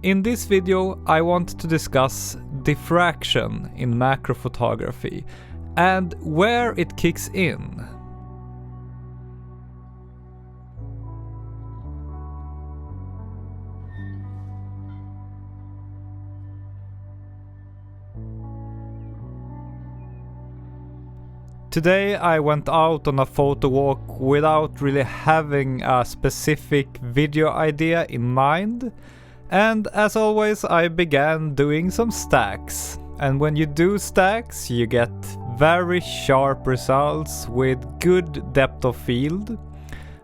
In this video I want to discuss diffraction in macro photography and where it kicks in. Today I went out on a photo walk without really having a specific video idea in mind, and as always I began doing some stacks. And when you do stacks you get very sharp results with good depth of field.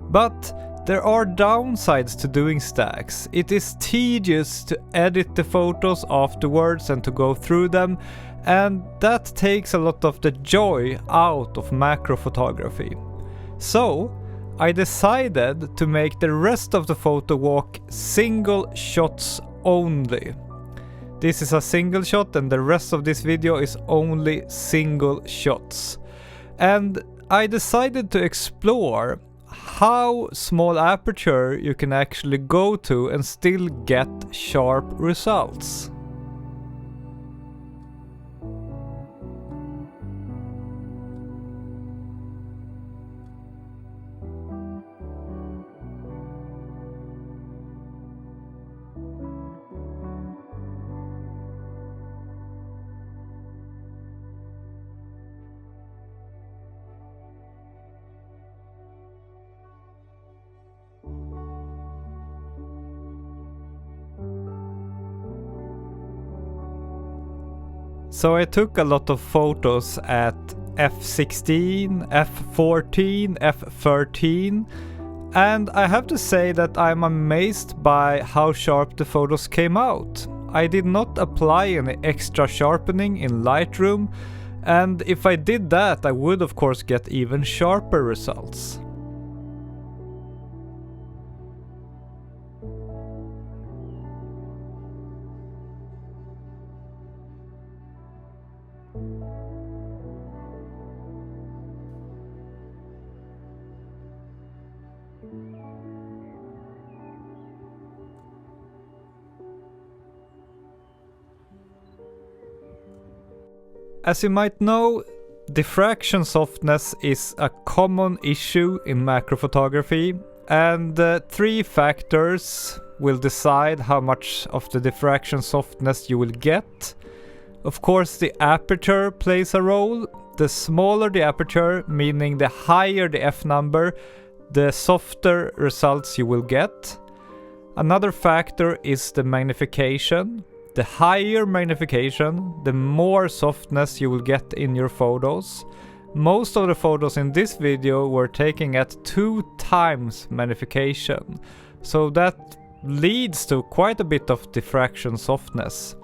But there are downsides to doing stacks. It is tedious to edit the photos afterwards and to go through them, and that takes a lot of the joy out of macro photography. So I decided to make the rest of the photo walk single shots only. This is a single shot and the rest of this video is only single shots. And I decided to explore how small aperture you can actually go to and still get sharp results. So I took a lot of photos at f16, f14, f13, and I have to say that I'm amazed by how sharp the photos came out. I did not apply any extra sharpening in Lightroom, and if I did that I would of course get even sharper results. As you might know, diffraction softness is a common issue in macro photography, and three factors will decide how much of the diffraction softness you will get. Of course, the aperture plays a role. The smaller the aperture, meaning the higher the f number, the softer results you will get. Another factor is the magnification. The higher magnification, the more softness you will get in your photos. Most of the photos in this video were taken at 2 times magnification, so that leads to quite a bit of diffraction softness.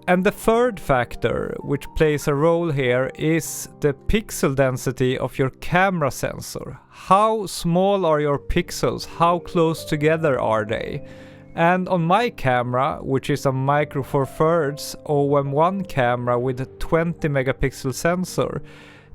And the third factor, which plays a role here, is the pixel density of your camera sensor. How small are your pixels? How close together are they? And on my camera, which is a Micro Four Thirds OM1 camera with a 20 megapixel sensor,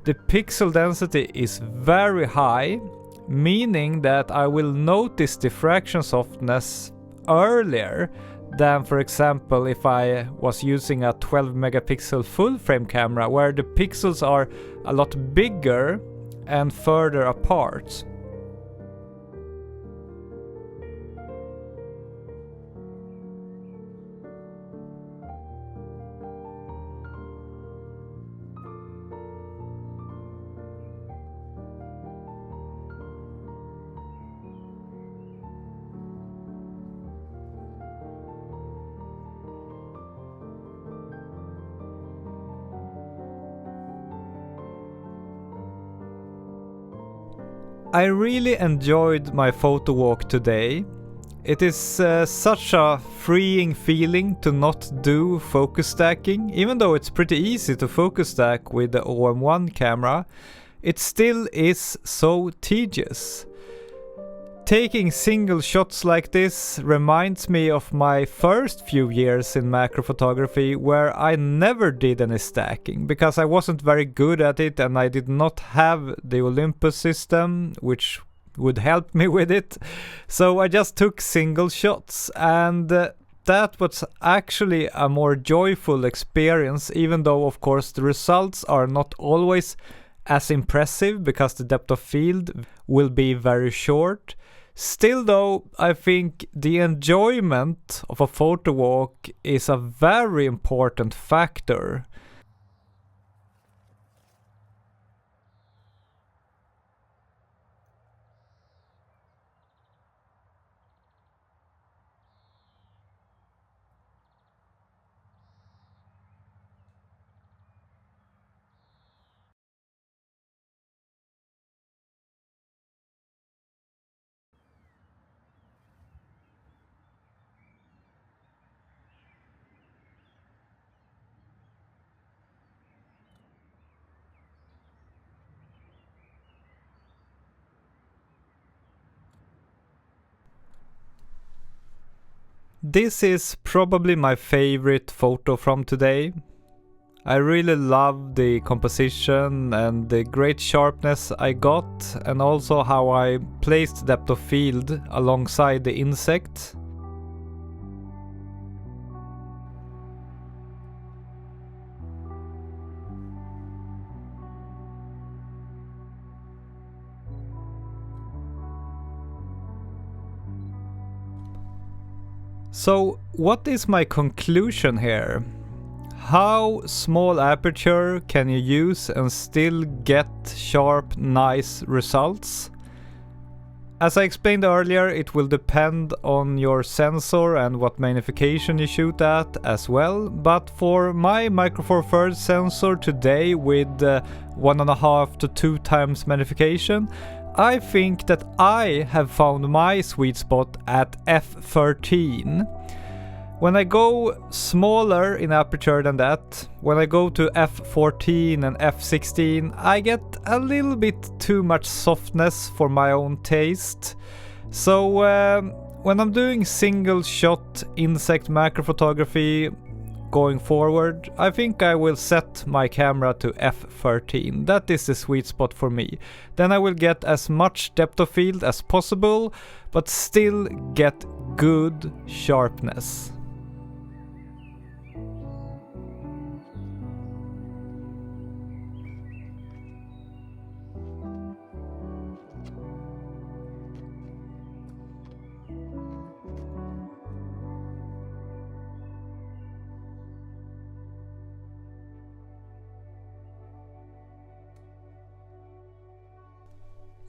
the pixel density is very high, meaning that I will notice diffraction softness earlier than, for example, if I was using a 12 megapixel full frame camera where the pixels are a lot bigger and further apart. I really enjoyed my photo walk today. It is such a freeing feeling to not do focus stacking. Even though it's pretty easy to focus stack with the OM1 camera, it still is so tedious. Taking single shots like this reminds me of my first few years in macro photography, where I never did any stacking because I wasn't very good at it and I did not have the Olympus system, which would help me with it. So I just took single shots, and that was actually a more joyful experience, even though of course the results are not always as impressive because the depth of field will be very short. Still though, I think the enjoyment of a photo walk is a very important factor. This is probably my favorite photo from today. I really love the composition and the great sharpness I got, and also how I placed depth of field alongside the insect. So what is my conclusion here? How small aperture can you use and still get sharp, nice results? As I explained earlier, it will depend on your sensor and what magnification you shoot at as well, but for my Micro Four Thirds sensor today with 1.5 to 2 times magnification, I think that I have found my sweet spot at f13. When I go smaller in aperture than that, when I go to f14 and f16, I get a little bit too much softness for my own taste. So when I'm doing single shot insect macro photography going forward, I think I will set my camera to f13. That is the sweet spot for me. Then I will get as much depth of field as possible, but still get good sharpness.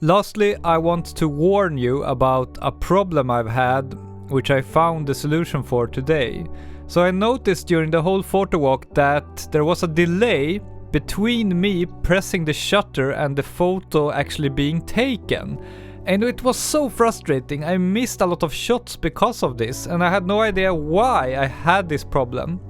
Lastly, I want to warn you about a problem I've had, which I found the solution for today. So I noticed during the whole photo walk that there was a delay between me pressing the shutter and the photo actually being taken. And it was so frustrating. I missed a lot of shots because of this, and I had no idea why I had this problem.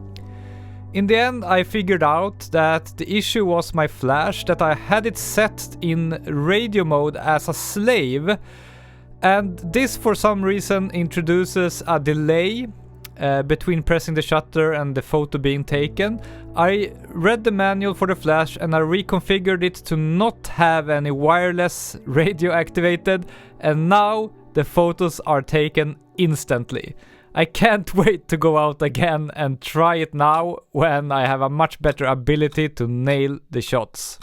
In the end, I figured out that the issue was my flash, that I had it set in radio mode as a slave, and this for some reason introduces a delay between pressing the shutter and the photo being taken. I read the manual for the flash and I reconfigured it to not have any wireless radio activated, and now the photos are taken instantly. I can't wait to go out again and try it now when I have a much better ability to nail the shots.